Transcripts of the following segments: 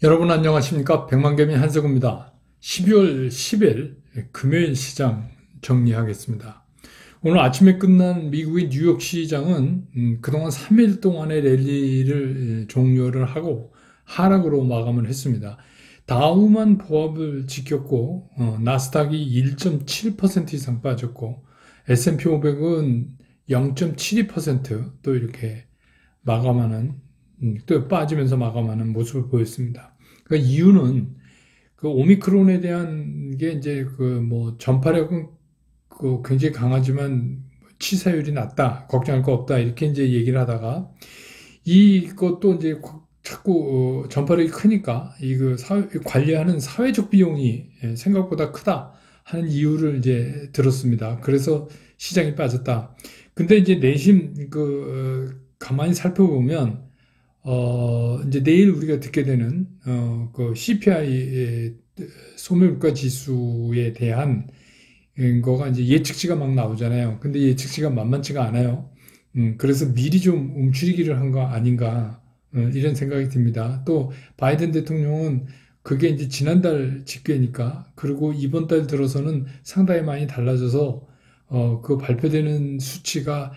여러분 안녕하십니까? 백만개미 한석우입니다. 12월 10일 금요일 시장 정리하겠습니다. 오늘 아침에 끝난 미국의 뉴욕 시장은 그동안 3일 동안의 랠리를 종료를 하고 하락으로 마감을 했습니다. 다우만 보합을 지켰고 나스닥이 1.7% 이상 빠졌고 S&P 500은 0.72%또 이렇게 마감하는 또 빠지면서 마감하는 모습을 보였습니다. 그 이유는 그 오미크론에 대한 게 이제 그 뭐 전파력은 그 굉장히 강하지만 치사율이 낮다, 걱정할 거 없다 이렇게 이제 얘기를 하다가 이것도 이제 자꾸 전파력이 크니까 이그 관리하는 사회적 비용이 생각보다 크다 하는 이유를 이제 들었습니다. 그래서 시장이 빠졌다. 근데 이제 내심 가만히 살펴보면 이제 내일 우리가 듣게 되는, 그 CPI, 소비물가 지수에 대한 거가 이제 예측치가 막 나오잖아요. 근데 예측치가 만만치가 않아요. 그래서 미리 좀 움츠리기를 한 거 아닌가, 이런 생각이 듭니다. 또, 바이든 대통령은 그게 이제 지난달 집계니까, 그리고 이번 달 들어서는 상당히 많이 달라져서, 그 발표되는 수치가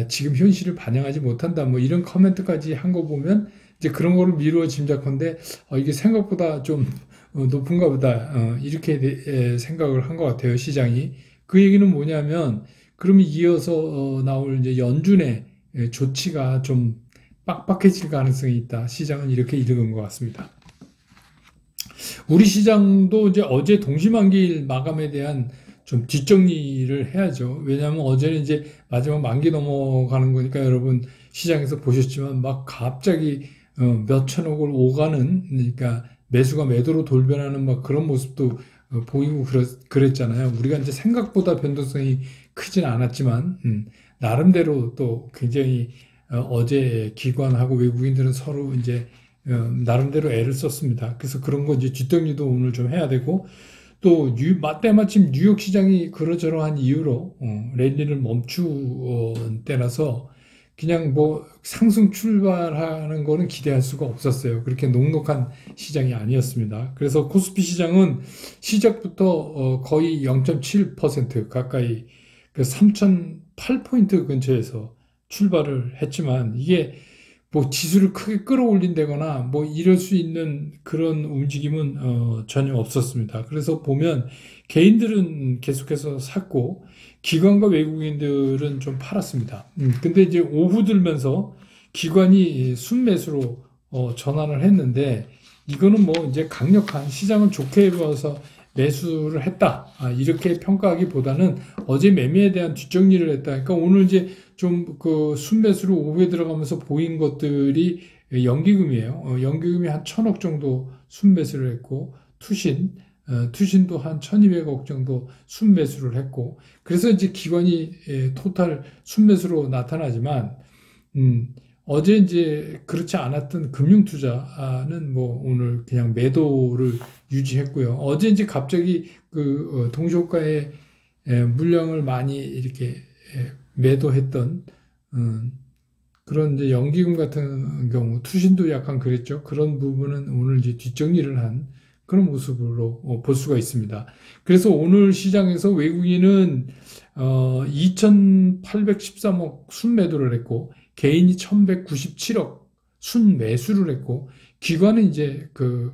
지금 현실을 반영하지 못한다. 뭐 이런 커멘트까지 한 거 보면 이제 그런 거를 미루어 짐작컨대 이게 생각보다 좀 높은가 보다. 이렇게 생각을 한 것 같아요. 시장이. 그 얘기는 뭐냐면 그러면 이어서 나올 이제 연준의 조치가 좀 빡빡해질 가능성이 있다. 시장은 이렇게 읽은 것 같습니다. 우리 시장도 이제 어제 동시만기일 마감에 대한 좀 뒷정리를 해야죠. 왜냐하면 어제는 이제 마지막 만기 넘어가는 거니까 여러분 시장에서 보셨지만 막 갑자기 몇 천억을 오가는, 그러니까 매수가 매도로 돌변하는 막 그런 모습도 보이고 그랬잖아요. 우리가 이제 생각보다 변동성이 크진 않았지만 나름대로 또 굉장히 어제 기관하고 외국인들은 서로 이제 나름대로 애를 썼습니다. 그래서 그런 거 이제 뒷정리도 오늘 좀 해야 되고, 또 때마침 뉴욕 시장이 그러저러한 이유로 랠리를 멈춘 때라서 그냥 뭐 상승 출발하는 거는 기대할 수가 없었어요. 그렇게 녹록한 시장이 아니었습니다. 그래서 코스피 시장은 시작부터 거의 0.7% 가까이 그 3008포인트 근처에서 출발을 했지만 이게 뭐 지수를 크게 끌어올린다거나 뭐 이럴 수 있는 그런 움직임은 전혀 없었습니다. 그래서 보면 개인들은 계속해서 샀고 기관과 외국인들은 좀 팔았습니다. 근데 이제 오후 들면서 기관이 순매수로 전환을 했는데 이거는 뭐 이제 강력한 시장을 좋게 봐서 매수를 했다. 이렇게 평가하기보다는 어제 매매에 대한 뒷정리를 했다. 그러니까 오늘 이제 좀 그 순매수로 오후에 들어가면서 보인 것들이 연기금이에요. 연기금이 한 1,000억 정도 순매수를 했고, 투신도 한 1,200억 정도 순매수를 했고, 그래서 이제 기관이 토탈 순매수로 나타나지만, 어제 이제 그렇지 않았던 금융투자는 뭐 오늘 그냥 매도를 유지했고요. 어제 이제 갑자기 그 동시호가의 물량을 많이 이렇게 매도했던 그런 이제 연기금 같은 경우 투신도 약간 그랬죠. 그런 부분은 오늘 이제 뒷정리를 한 그런 모습으로 볼 수가 있습니다. 그래서 오늘 시장에서 외국인은 2,813억 순매도를 했고 개인이 1,197억 순매수를 했고 기관은 이제 그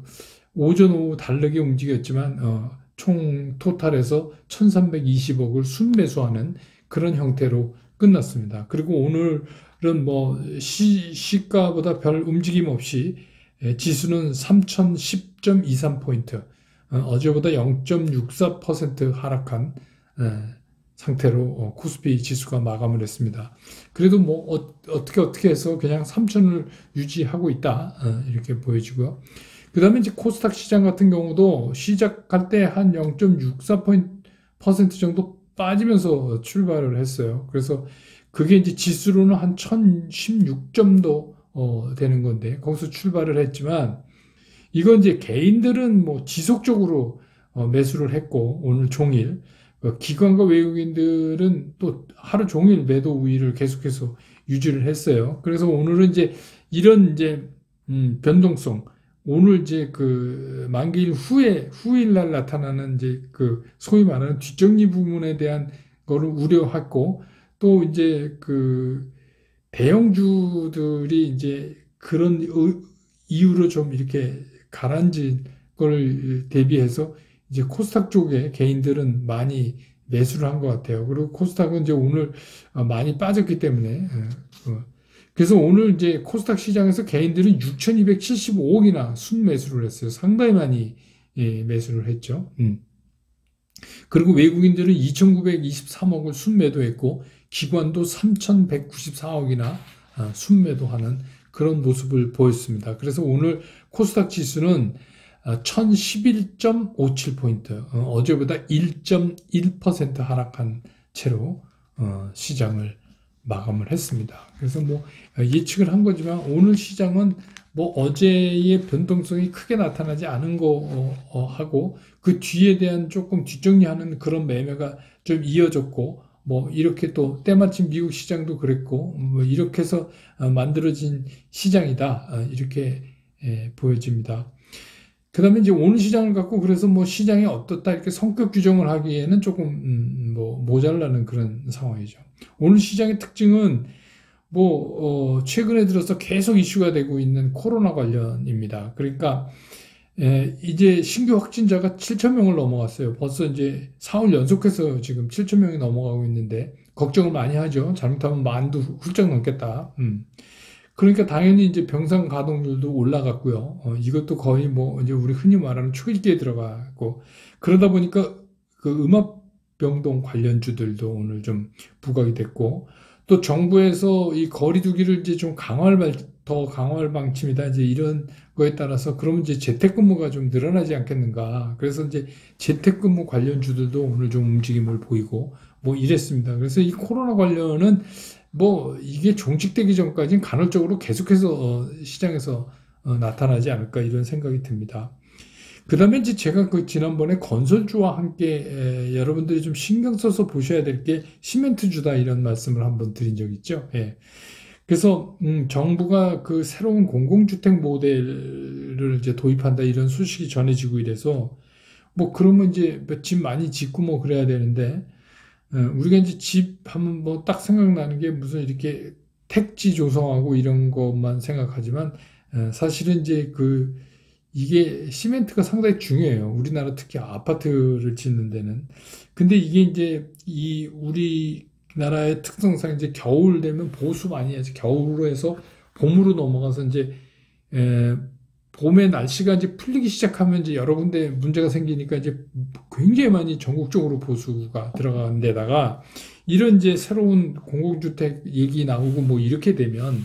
오전 오후 다르게 움직였지만 총 토탈에서 1,320억을 순매수하는 그런 형태로 끝났습니다. 그리고 오늘은 뭐 시가보다 별 움직임 없이 지수는 3010.23포인트, 어제보다 0.64% 하락한 상태로 코스피 지수가 마감을 했습니다. 그래도 뭐 어떻게 해서 그냥 3천을 유지하고 있다, 이렇게 보여지고요. 그 다음에 이제 코스닥 시장 같은 경우도 시작할 때 한 0.64% 정도 빠지면서 출발을 했어요. 그래서 그게 이제 지수로는 한 1,016 정도 되는 건데 거기서 출발을 했지만 이건 이제 개인들은 뭐 지속적으로 매수를 했고 오늘 종일 기관과 외국인들은 또 하루 종일 매도 우위를 계속해서 유지를 했어요. 그래서 오늘은 이제 이런 이제 변동성, 오늘 이제 그 만기일 후일 날 나타나는 이제 그 소위 말하는 뒷정리 부분에 대한 거를 우려했고, 또 이제 그 대형주들이 이제 그런 이유로 좀 이렇게 가라앉은 걸 대비해서 이제 코스닥 쪽에 개인들은 많이 매수를 한 것 같아요. 그리고 코스닥은 이제 오늘 많이 빠졌기 때문에 그래서 오늘 이제 코스닥 시장에서 개인들은 6,275억이나 순매수를 했어요. 상당히 많이 매수를 했죠. 그리고 외국인들은 2,923억을 순매도했고 기관도 3,194억이나 순매도하는 그런 모습을 보였습니다. 그래서 오늘 코스닥 지수는 1011.57포인트, 어제보다 1.1% 하락한 채로 시장을 마감을 했습니다. 그래서 뭐 예측을 한 거지만 오늘 시장은 뭐 어제의 변동성이 크게 나타나지 않은 거 하고 그 뒤에 대한 조금 뒷정리하는 그런 매매가 좀 이어졌고 뭐 이렇게 또 때마침 미국 시장도 그랬고 뭐 이렇게 해서 만들어진 시장이다 이렇게 보여집니다. 그다음에 이제 오늘 시장을 갖고 그래서 뭐 시장이 어떻다 이렇게 성격 규정을 하기에는 조금 뭐 모자라는 그런 상황이죠. 오늘 시장의 특징은 뭐 최근에 들어서 계속 이슈가 되고 있는 코로나 관련입니다. 그러니까 이제 신규 확진자가 7천 명을 넘어갔어요. 벌써 이제 4월 연속해서 지금 7천 명이 넘어가고 있는데 걱정을 많이 하죠. 잘못하면 만도 훌쩍 넘겠다. 그러니까 당연히 이제 병상 가동률도 올라갔고요. 이것도 거의 뭐 이제 우리 흔히 말하는 초일기에 들어가고 그러다 보니까 그 음압병동 관련주들도 오늘 좀 부각이 됐고 또 정부에서 이 거리두기를 이제 좀 더 강화할 방침이다. 이제 이런 거에 따라서 그러면 이제 재택근무가 좀 늘어나지 않겠는가. 그래서 이제 재택근무 관련주들도 오늘 좀 움직임을 보이고 뭐 이랬습니다. 그래서 이 코로나 관련은 뭐 이게 종식되기 전까지는 간헐적으로 계속해서 시장에서 나타나지 않을까 이런 생각이 듭니다. 그 다음에 이제 제가 그 지난번에 건설주와 함께 여러분들이 좀 신경 써서 보셔야 될 게 시멘트주다 이런 말씀을 한번 드린 적 있죠. 예. 그래서 정부가 그 새로운 공공주택 모델을 이제 도입한다 이런 소식이 전해지고 이래서 뭐 그러면 이제 집 많이 짓고 뭐 그래야 되는데 우리가 이제 집 하면 뭐 딱 생각나는 게 무슨 이렇게 택지 조성하고 이런 것만 생각하지만 사실은 이제 그 이게 시멘트가 상당히 중요해요. 우리나라 특히 아파트를 짓는 데는. 근데 이게 이제 이 우리나라의 특성상 이제 겨울 되면 보수 많이 해서 겨울로 해서 봄으로 넘어가서 이제 봄에 날씨가 이제 풀리기 시작하면 이제 여러 군데 문제가 생기니까 이제 굉장히 많이 전국적으로 보수가 들어가는 데다가 이런 이제 새로운 공공주택 얘기 나오고 뭐 이렇게 되면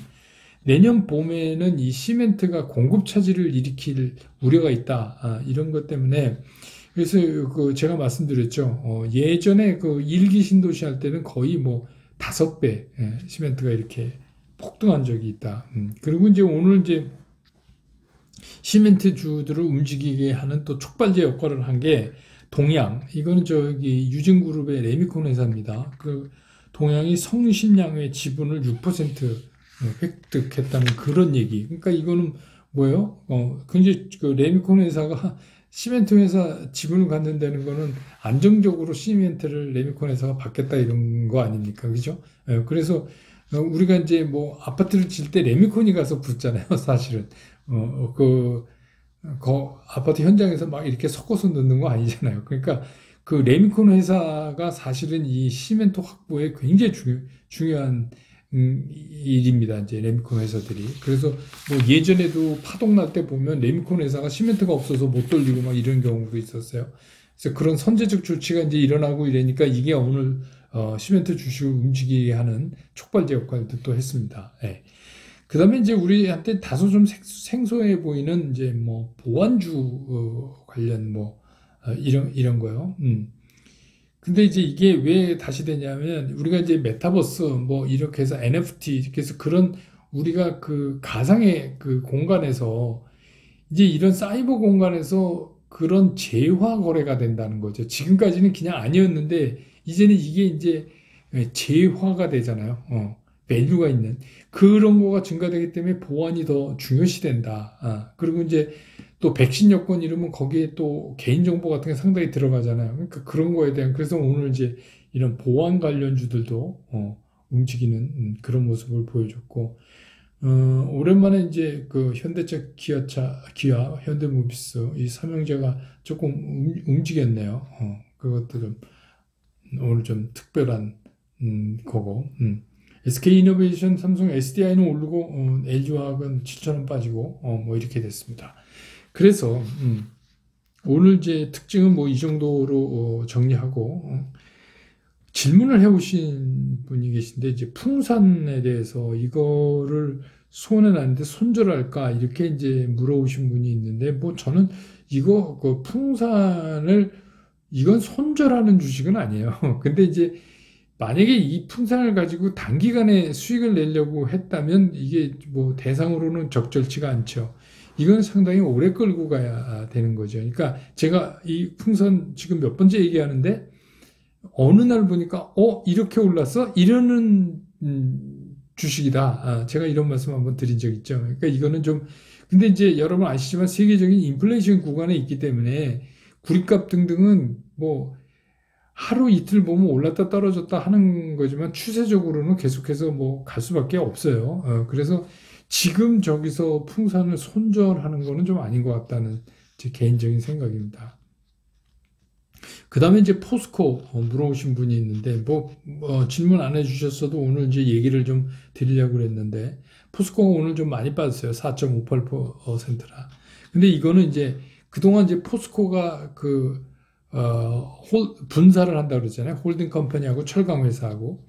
내년 봄에는 이 시멘트가 공급 차질을 일으킬 우려가 있다. 이런 것 때문에 그래서 그 제가 말씀드렸죠. 예전에 그 일기 신도시 할 때는 거의 뭐 5배 시멘트가 이렇게 폭등한 적이 있다. 그리고 이제 오늘 이제 시멘트 주들을 움직이게 하는 또 촉발제 역할을 한 게 동양. 이거는 저기 유진그룹의 레미콘 회사입니다. 그 동양이 성신양의 지분을 6% 획득했다는 그런 얘기. 그러니까 이거는 뭐예요? 굉장히 그 레미콘 회사가 시멘트 회사 지분을 갖는다는 거는 안정적으로 시멘트를 레미콘 회사가 받겠다 이런 거 아닙니까? 그죠? 그래서 우리가 이제 뭐 아파트를 질 때 레미콘이 가서 붙잖아요. 사실은. 아파트 현장에서 막 이렇게 섞어서 넣는 거 아니잖아요. 그러니까 그 레미콘 회사가 사실은 이 시멘트 확보에 굉장히 중요한 일입니다. 이제 레미콘 회사들이. 그래서 뭐 예전에도 파동 날 때 보면 레미콘 회사가 시멘트가 없어서 못 돌리고 막 이런 경우도 있었어요. 그래서 그런 선제적 조치가 이제 일어나고 이러니까 이게 오늘 시멘트 주식을 움직이게 하는 촉발제 역할도 또 했습니다. 예. 그 다음에 이제 우리한테 다소 좀 생소해 보이는 이제 뭐 보안주 관련 뭐 이런 거요. 근데 이제 이게 왜 다시 되냐면 우리가 이제 메타버스 뭐 이렇게 해서 NFT 이렇게 해서 그런 우리가 그 가상의 그 공간에서 이제 이런 사이버 공간에서 그런 재화 거래가 된다는 거죠. 지금까지는 그냥 아니었는데 이제는 이게 이제 재화가 되잖아요. 밸류가 있는 그런 거가 증가되기 때문에 보안이 더 중요시된다. 그리고 이제 또 백신 여권 이러면 거기에 또 개인정보 같은 게 상당히 들어가잖아요. 그러니까 그런 거에 대한, 그래서 오늘 이제 이런 보안 관련주들도 움직이는 그런 모습을 보여줬고, 오랜만에 이제 그 현대차, 기아, 현대모비스 이 삼형제가 조금 움직였네요. 그것도 좀 오늘 좀 특별한 거고. SK이노베이션, 삼성, SDI는 오르고 LG화학은 7,000원 빠지고 뭐 이렇게 됐습니다. 그래서 오늘 이제 특징은 뭐 이 정도로 정리하고 질문을 해오신 분이 계신데, 이제 풍산에 대해서 이거를 손해 났는데 손절할까 이렇게 이제 물어보신 분이 있는데, 뭐 저는 이거 그 풍산을 이건 손절하는 주식은 아니에요. 근데 이제 만약에 이 풍산을 가지고 단기간에 수익을 내려고 했다면 이게 뭐 대상으로는 적절치가 않죠. 이건 상당히 오래 끌고 가야 되는 거죠. 그러니까 제가 이 풍선 지금 몇 번째 얘기하는데, 어느 날 보니까 이렇게 올랐어? 이러는 주식이다. 제가 이런 말씀 한번 드린 적 있죠. 그러니까 이거는 좀, 근데 이제 여러분 아시지만 세계적인 인플레이션 구간에 있기 때문에 구리값 등등은 뭐 하루 이틀 보면 올랐다 떨어졌다 하는 거지만 추세적으로는 계속해서 뭐 갈 수밖에 없어요. 그래서 지금 저기서 풍산을 손절하는 거는 좀 아닌 것 같다는 제 개인적인 생각입니다. 그 다음에 이제 포스코 물어보신 분이 있는데, 질문 안 해주셨어도 오늘 이제 얘기를 좀 드리려고 그랬는데, 포스코가 오늘 좀 많이 빠졌어요. 4.58%나. 근데 이거는 이제 그동안 이제 포스코가 분사를 한다고 그러잖아요. 홀딩 컴퍼니하고 철강 회사하고.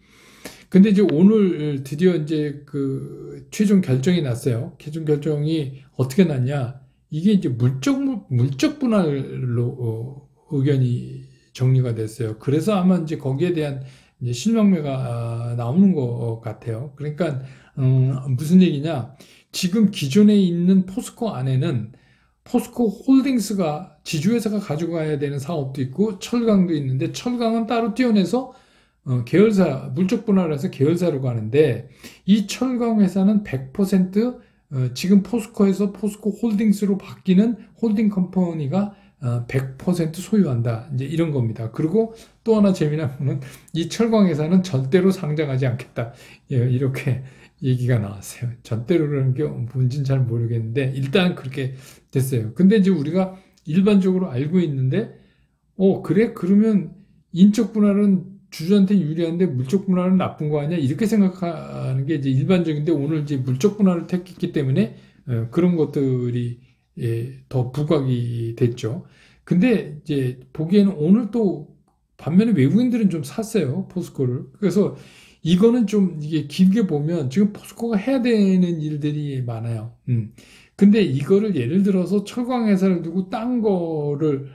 근데 이제 오늘 드디어 이제 그 최종 결정이 났어요. 최종 결정이 어떻게 났냐? 이게 이제 물적 분할로 의견이 정리가 됐어요. 그래서 아마 이제 거기에 대한 이제 실명매가 나오는 것 같아요. 그러니까 무슨 얘기냐? 지금 기존에 있는 포스코 안에는 포스코 홀딩스가 지주회사가 가져가야 되는 사업도 있고 철강도 있는데, 철강은 따로 떼어내서 계열사, 물적 분할을 해서 계열사로 가는데, 이 철강 회사는 100% 지금 포스코에서 포스코 홀딩스로 바뀌는 홀딩 컴퍼니가 100% 소유한다. 이제 이런 겁니다. 그리고 또 하나 재미난 거는 이 철강 회사는 절대로 상장하지 않겠다. 이렇게 얘기가 나왔어요. 절대로라는 게 뭔지는 잘 모르겠는데 일단 그렇게 됐어요. 근데 이제 우리가 일반적으로 알고 있는데, 그래? 그러면 인적 분할은 주주한테 유리한데 물적 분할은 나쁜 거 아니야? 이렇게 생각하는 게 이제 일반적인데, 오늘 이제 물적 분할을 택했기 때문에 그런 것들이 더 부각이 됐죠. 근데 이제 보기에는 오늘 또 반면에 외국인들은 좀 샀어요, 포스코를. 그래서 이거는 좀 이게 길게 보면 지금 포스코가 해야 되는 일들이 많아요. 근데 이거를 예를 들어서 철강 회사를 두고 딴 거를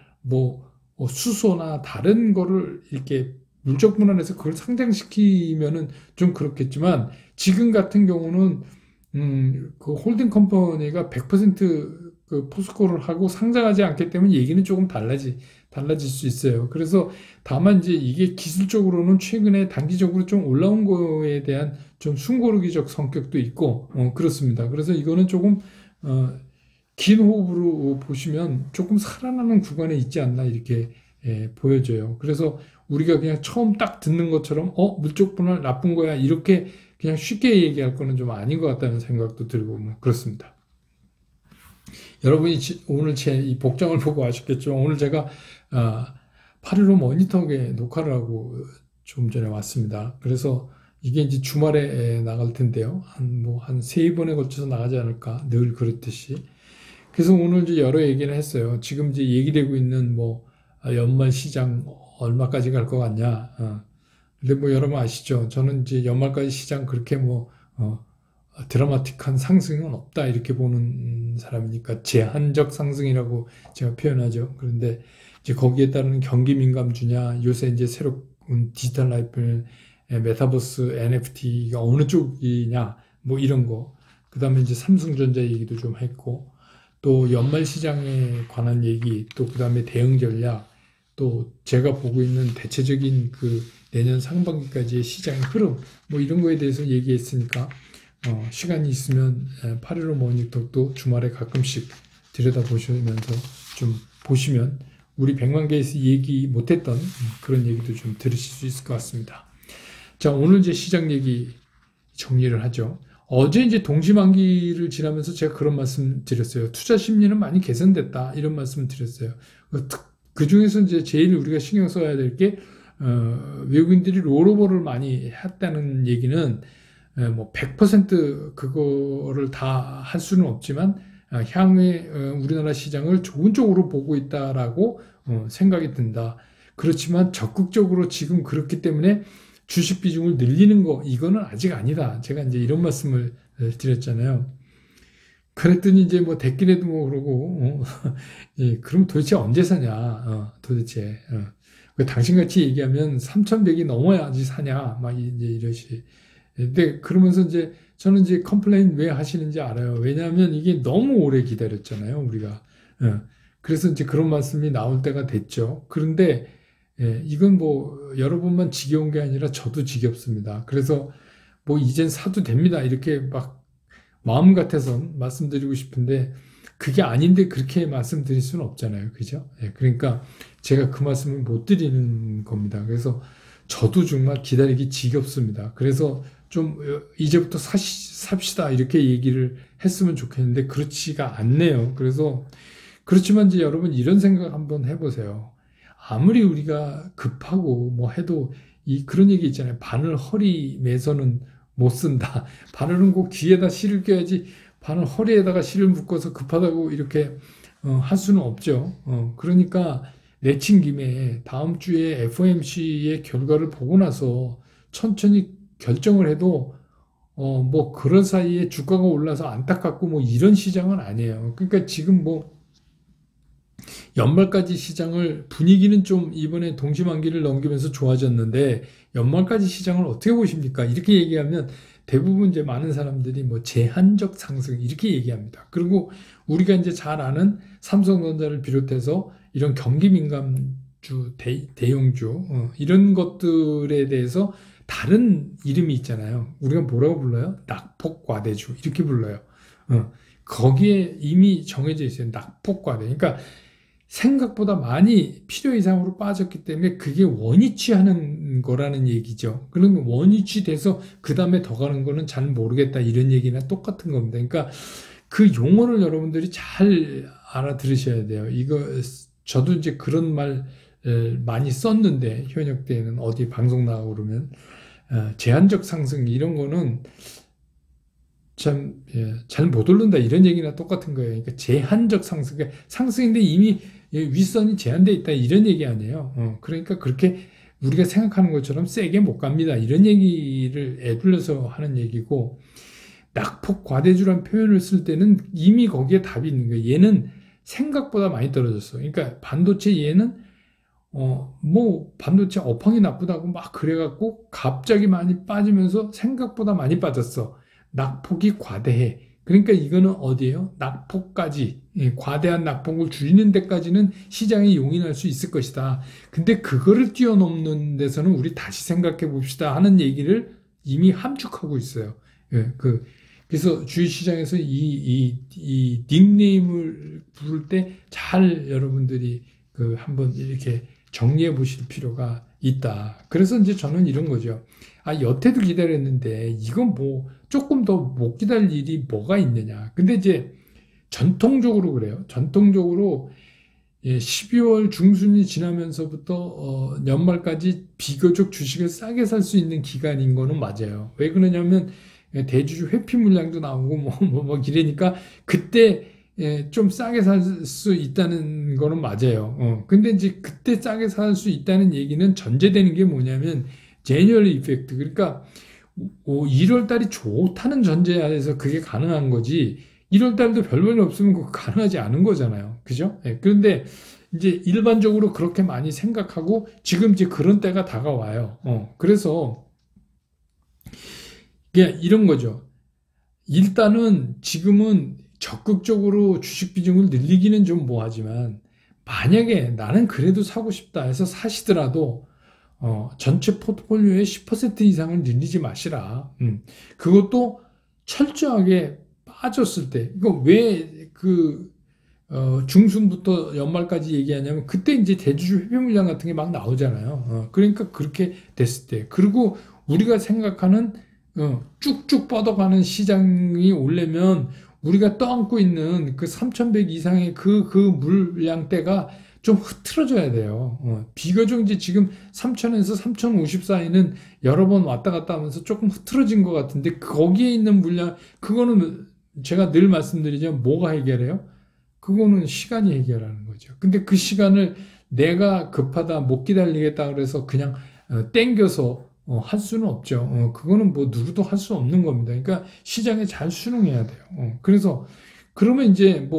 수소나 다른 거를 이렇게 물적 분할해서 그걸 상장시키면은 좀 그렇겠지만, 지금 같은 경우는 그 홀딩 컴퍼니가 100% 그 포스코를 하고 상장하지 않기 때문에 얘기는 조금 달라질 수 있어요. 그래서 다만 이제 이게 기술적으로는 최근에 단기적으로 좀 올라온 거에 대한 좀 숨고르기적 성격도 있고, 그렇습니다. 그래서 이거는 조금, 긴 호흡으로 보시면 조금 살아나는 구간에 있지 않나 이렇게 보여져요. 그래서 우리가 그냥 처음 딱 듣는 것처럼 물적 분할 나쁜 거야 이렇게 그냥 쉽게 얘기할 거는 좀 아닌 것 같다는 생각도 들고 뭐 그렇습니다. 여러분이 오늘 제 이 복장을 보고 아셨겠죠. 오늘 제가 8.15 모니터에 녹화를 하고 좀 전에 왔습니다. 그래서 이게 이제 주말에 나갈 텐데요. 한 3번에 걸쳐서 나가지 않을까 늘 그랬듯이. 그래서 오늘 이제 여러 얘기를 했어요. 지금 이제 얘기되고 있는 연말 시장 얼마까지 갈 것 같냐. 근데 여러분 아시죠? 저는 이제 연말까지 시장 그렇게 드라마틱한 상승은 없다 이렇게 보는 사람이니까 제한적 상승이라고 제가 표현하죠. 그런데 이제 거기에 따른 경기 민감주냐, 요새 이제 새로운 디지털 라이프, 메타버스, NFT가 어느 쪽이냐, 이런 거. 그 다음에 이제 삼성전자 얘기도 좀 했고, 또 연말 시장에 관한 얘기, 또 그 다음에 대응 전략, 또 제가 보고 있는 대체적인 그 내년 상반기까지의 시장의 흐름, 뭐 이런 거에 대해서 얘기했으니까, 시간이 있으면 8.15 모닝톡도 주말에 가끔씩 들여다보시면서 좀 보시면 우리 100만 개에서 얘기 못했던 그런 얘기도 좀 들으실 수 있을 것 같습니다. 자, 오늘 이제 시장 얘기 정리를 하죠. 어제 이제 동시만기를 지나면서 제가 그런 말씀 드렸어요. 투자 심리는 많이 개선됐다. 이런 말씀 드렸어요. 그 중에서 이제 제일 우리가 신경 써야 될 게, 외국인들이 롤오버를 많이 했다는 얘기는, 뭐 100% 그거를 다 할 수는 없지만, 향후에 우리나라 시장을 좋은 쪽으로 보고 있다라고 생각이 든다. 그렇지만 적극적으로 지금 그렇기 때문에 주식 비중을 늘리는 거 이거는 아직 아니다. 제가 이제 이런 말씀을 드렸잖아요. 그랬더니 이제 뭐 댓글에도 뭐 그러고 예, 그럼 도대체 언제 사냐? 도대체 당신같이 얘기하면 3,100이 넘어야지 사냐? 막 이제 이러시. 근데 그러면서 이제 저는 이제 컴플레인 왜 하시는지 알아요. 왜냐하면 이게 너무 오래 기다렸잖아요, 우리가. 그래서 이제 그런 말씀이 나올 때가 됐죠. 그런데 이건 뭐 여러분만 지겨운 게 아니라 저도 지겹습니다. 그래서 뭐 이젠 사도 됩니다. 이렇게 막 마음 같아서 말씀드리고 싶은데 그게 아닌데 그렇게 말씀드릴 수는 없잖아요. 그죠? 그러니까 제가 그 말씀을 못 드리는 겁니다. 그래서 저도 정말 기다리기 지겹습니다. 그래서 좀 이제부터 삽시다 이렇게 얘기를 했으면 좋겠는데 그렇지가 않네요. 그래서 그렇지만 이제 여러분 이런 생각 한번 해보세요. 아무리 우리가 급하고 뭐 해도 그런 얘기 있잖아요. 바늘 허리 매서는 못 쓴다. 바늘은 꼭 귀에다 실을 껴야지 바늘 허리에다가 실을 묶어서 급하다고 이렇게 할 수는 없죠. 그러니까 내친 김에 다음 주에 FOMC의 결과를 보고 나서 천천히 결정을 해도 뭐 그런 사이에 주가가 올라서 안타깝고 뭐 이런 시장은 아니에요. 그러니까 지금 뭐 연말까지 시장을 분위기는 좀 이번에 동시만기를 넘기면서 좋아졌는데 연말까지 시장을 어떻게 보십니까? 이렇게 얘기하면 대부분 이제 많은 사람들이 뭐 제한적 상승 이렇게 얘기합니다. 그리고 우리가 이제 잘 아는 삼성전자를 비롯해서 이런 경기 민감주, 대형주 이런 것들에 대해서 다른 이름이 있잖아요. 우리가 뭐라고 불러요? 낙폭과대주 이렇게 불러요. 거기에 이미 정해져 있어요. 낙폭과대. 그러니까 생각보다 많이 필요 이상으로 빠졌기 때문에 그게 원위치 하는 거라는 얘기죠. 그러면 원위치 돼서 그 다음에 더 가는 거는 잘 모르겠다 이런 얘기나 똑같은 겁니다. 그러니까 그 용어를 여러분들이 잘 알아들으셔야 돼요. 이거 저도 이제 그런 말 많이 썼는데 현역 때는 어디 방송 나가고 그러면 제한적 상승 이런 거는 참 잘 못 오른다 이런 얘기나 똑같은 거예요. 그러니까 제한적 상승, 상승인데 이미 윗선이 제한돼 있다 이런 얘기 아니에요. 그러니까 그렇게 우리가 생각하는 것처럼 세게 못 갑니다. 이런 얘기를 애둘러서 하는 얘기고 낙폭 과대주란 표현을 쓸 때는 이미 거기에 답이 있는 거예요. 얘는 생각보다 많이 떨어졌어. 그러니까 반도체 얘는 뭐 반도체 업황이 나쁘다고 막 그래갖고 갑자기 많이 빠지면서 생각보다 많이 빠졌어. 낙폭이 과대해. 그러니까 이거는 어디예요? 낙폭까지 과대한 낙폭을 줄이는 데까지는 시장이 용인할 수 있을 것이다. 근데 그거를 뛰어넘는 데서는 우리 다시 생각해 봅시다 하는 얘기를 이미 함축하고 있어요. 그래서 주식시장에서 이 닉네임을 부를 때 잘 여러분들이 한번 이렇게 정리해 보실 필요가 있다. 그래서 이제 저는 이런 거죠. 여태도 기다렸는데 이건 뭐 조금 더 못 기다릴 일이 뭐가 있느냐. 근데 이제 전통적으로 그래요. 전통적으로 12월 중순이 지나면서부터 연말까지 비교적 주식을 싸게 살 수 있는 기간인 거는 맞아요. 왜 그러냐면 대주주 회피 물량도 나오고 뭐 이러니까 그때 좀 싸게 살 수 있다는 거는 맞아요. 근데 이제 그때 싸게 살 수 있다는 얘기는 전제되는 게 뭐냐면 제니얼 이펙트. 그러니까 1월 달이 좋다는 전제하에서 그게 가능한 거지. 1월 달도 별볼일 없으면 그거 가능하지 않은 거잖아요. 그죠? 그런데 이제 일반적으로 그렇게 많이 생각하고 지금 이제 그런 때가 다가와요. 그래서 그냥 이런 거죠. 일단은 지금은 적극적으로 주식 비중을 늘리기는 좀 뭐하지만 만약에 나는 그래도 사고 싶다 해서 사시더라도 전체 포트폴리오의 10% 이상을 늘리지 마시라. 그것도 철저하게 빠졌을 때, 이거 왜 중순부터 연말까지 얘기하냐면, 그때 이제 대주주 회비 물량 같은 게 막 나오잖아요. 그러니까 그렇게 됐을 때. 그리고 우리가 생각하는, 쭉쭉 뻗어가는 시장이 오려면, 우리가 떠안고 있는 그 3,100 이상의 그 물량대가 좀 흐트러져야 돼요. 비교적 이제 지금 3,000에서 3,050 사이는 여러 번 왔다 갔다 하면서 조금 흐트러진 것 같은데, 거기에 있는 물량, 그거는 제가 늘 말씀드리지만 뭐가 해결해요? 그거는 시간이 해결하는 거죠. 근데 그 시간을 내가 급하다, 못 기다리겠다 그래서 그냥 땡겨서 할 수는 없죠. 그거는 뭐 누구도 할 수 없는 겁니다. 그러니까 시장에 잘 순응해야 돼요. 그래서 그러면 이제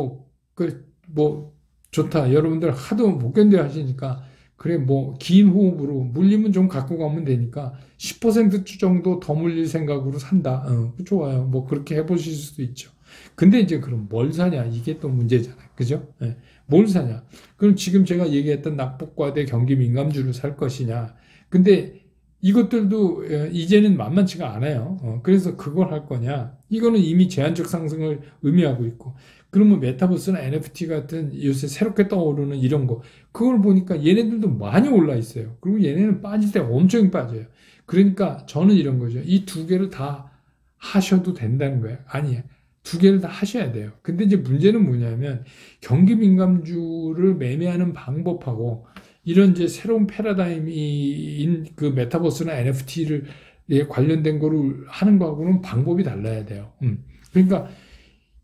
좋다. 여러분들 하도 못 견뎌 하시니까 그래 뭐 긴 호흡으로 물리면 좀 갖고 가면 되니까 10% 정도 더 물릴 생각으로 산다. 좋아요. 뭐 그렇게 해보실 수도 있죠. 근데 이제 그럼 뭘 사냐? 이게 또 문제잖아요. 그죠? 네. 뭘 사냐? 그럼 지금 제가 얘기했던 낙폭과대 경기 민감주를 살 것이냐? 근데 이것들도 이제는 만만치가 않아요. 그래서 그걸 할 거냐? 이거는 이미 제한적 상승을 의미하고 있고. 그러면 메타버스나 NFT 같은 요새 새롭게 떠오르는 이런 거, 그걸 보니까 얘네들도 많이 올라 있어요. 그리고 얘네는 빠질 때 엄청 빠져요. 그러니까 저는 이런 거죠. 이 두 개를 다 하셔도 된다는 거예요. 아니에요. 두 개를 다 하셔야 돼요. 근데 이제 문제는 뭐냐면 경기 민감주를 매매하는 방법하고 이런 이제 새로운 패러다임인 그 메타버스나 NFT를 관련된 거를 하는 거하고는 방법이 달라야 돼요. 그러니까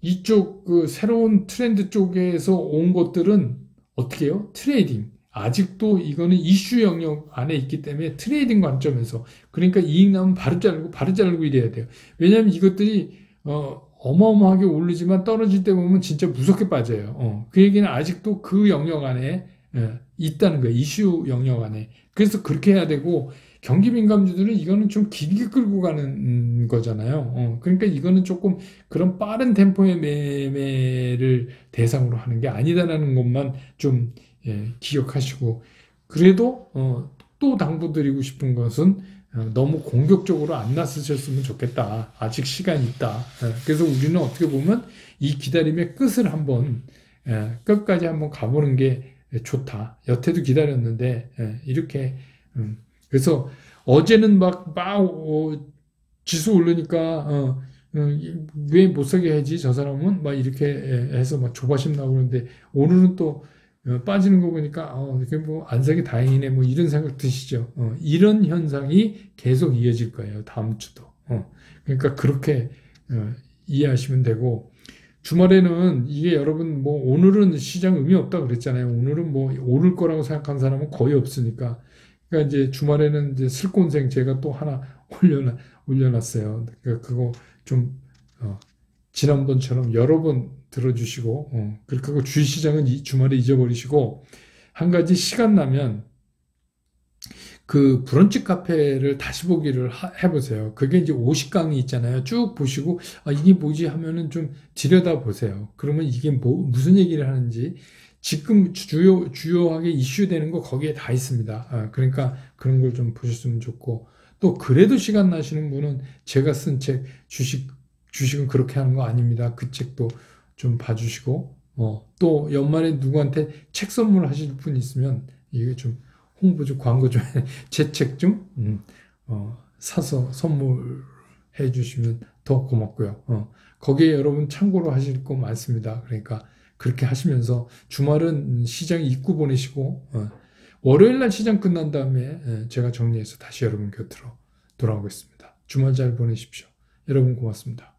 이쪽 그 새로운 트렌드 쪽에서 온 것들은 어떻게 해요? 트레이딩. 아직도 이거는 이슈 영역 안에 있기 때문에 트레이딩 관점에서, 그러니까 이익 나면 바로 자르고 이래야 돼요. 왜냐하면 이것들이 어마어마하게 오르지만 떨어질 때 보면 진짜 무섭게 빠져요. 그 얘기는 아직도 그 영역 안에 있다는 거예요. 이슈 영역 안에. 그래서 그렇게 해야 되고, 경기 민감주들은 이거는 좀 길게 끌고 가는 거잖아요. 그러니까 이거는 조금 그런 빠른 템포의 매매를 대상으로 하는 게 아니다라는 것만 좀 기억하시고, 그래도 또 당부드리고 싶은 것은 너무 공격적으로 안 나서셨으면 좋겠다. 아직 시간이 있다. 그래서 우리는 어떻게 보면 이 기다림의 끝을 한번 끝까지 한번 가보는 게 좋다. 여태도 기다렸는데 이렇게 그래서 어제는 막 지수 오르니까 왜 못 사게 하지 저 사람은 막 이렇게 해서 막 조바심 나고 그러는데, 오늘은 또 빠지는 거 보니까 이렇게 뭐 안 사기 다행이네 뭐 이런 생각 드시죠. 이런 현상이 계속 이어질 거예요. 다음 주도. 그러니까 그렇게 이해하시면 되고, 주말에는 이게 여러분 뭐 오늘은 시장 의미 없다 그랬잖아요. 오늘은 뭐 오를 거라고 생각한 사람은 거의 없으니까. 그러니까 이제 주말에는 이제 슬콘생 제가 또 하나 올려놨어요. 그러니까 그거 좀 지난번처럼 여러 번 들어주시고, 그렇게 하고 주식시장은 주말에 잊어버리시고, 한 가지 시간 나면 그 브런치 카페를 다시 보기를 해보세요. 그게 이제 50강이 있잖아요. 쭉 보시고, 이게 뭐지 하면은 좀 들여다 보세요. 그러면 이게 무슨 얘기를 하는지, 지금 주요하게 이슈되는 거 거기에 다 있습니다. 그러니까 그런 걸 좀 보셨으면 좋고, 또 그래도 시간 나시는 분은 제가 쓴 책, 주식은 그렇게 하는 거 아닙니다. 그 책도 좀 봐주시고, 또 연말에 누구한테 책 선물하실 분 있으면 이게 좀 홍보 좀 광고 좀 제 책 좀 사서 선물해 주시면 더 고맙고요. 거기에 여러분 참고로 하실 거 많습니다. 그러니까 그렇게 하시면서 주말은 시장 입구 보내시고, 월요일 날 시장 끝난 다음에 제가 정리해서 다시 여러분 곁으로 돌아오겠습니다. 주말 잘 보내십시오. 여러분 고맙습니다.